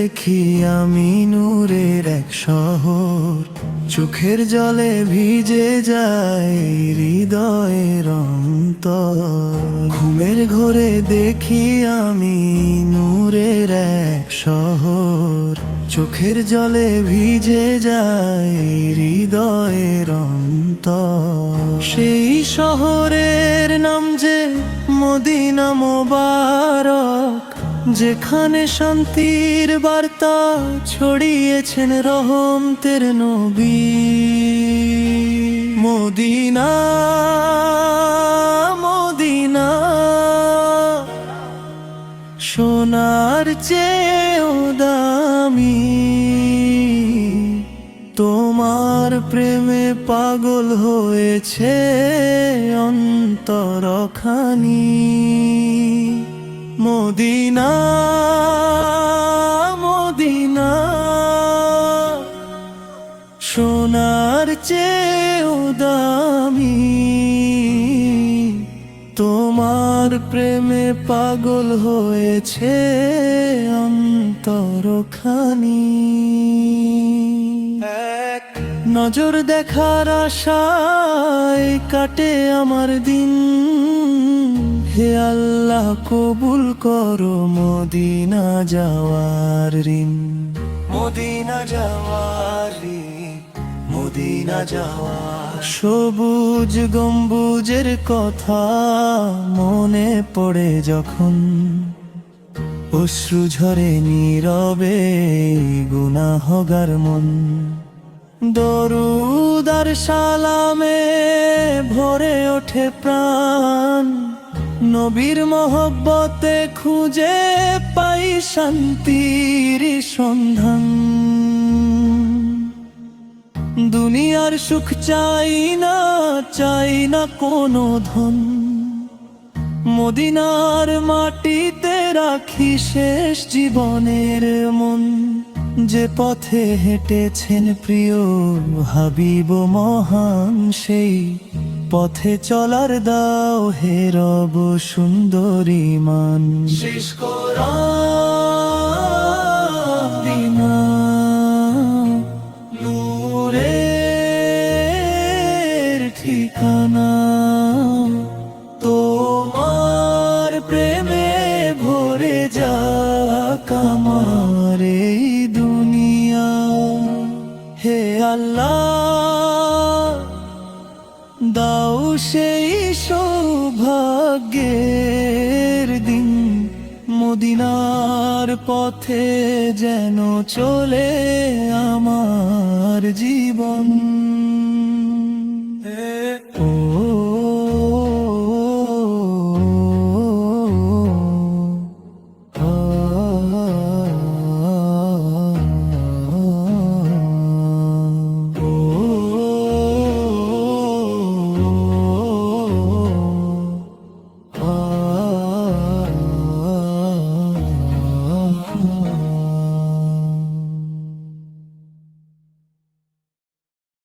দেখি আমি নূরের এক শহর, চোখের জলে ভিজে যায় হৃদয়ের অন্তর। ঘুমের ঘোরে দেখি আমি নূরের এক শহর, চোখের জলে ভিজে যায় হৃদয়ের অন্তর। সেই শহরের নাম যে মদিনা মোবারক, যেখানে শান্তির বার্তা ছড়িয়েছেন রহমতের নবী। মদিনা মদিনা, সোনার চেয়েও দামি, তোমার প্রেমে পাগল হয়েছে অন্তরখানি। মদিনা মদিনা, সোনার চেয়েও দামি, তোমার প্রেমে পাগল হয়েছে অন্তরখানি। এক নজর দেখার আশায় কাটে আমার দিন, হে আল্লাহ কবুল করো মদিনা যাওয়ার ঋণ। মদিনা যাওয়ার ঋণ, মদিনা যাওয়ার। সবুজ গম্বুজের কথা মনে পড়ে যখন, অশ্রু ঝরে নীরবে গুনাহগার মন। দরুদ আর সালামে ভরে ওঠে প্রাণ, নবীর মহব্বতে খুঁজে পাই শান্তির সন্ধান। দুনিয়ার সুখ চাই না কোনো ধন, মদিনার মাটিতে রাখি শেষ জীবনের মন। যে পথে হেঁটেছেন প্রিয় হাবিব মহান, সেই পথে চলার দাও হে রব সুন্দরী মান। শেষ মদিনা নূরের ঠিকানা, তোমার প্রেমে ভরে যাক আমার এই দুনিয়া। হে আল্লাহ দাও সেই সৌভাগ্যের দিন, মদিনার পথে যেন চলে আমার জীবন। ও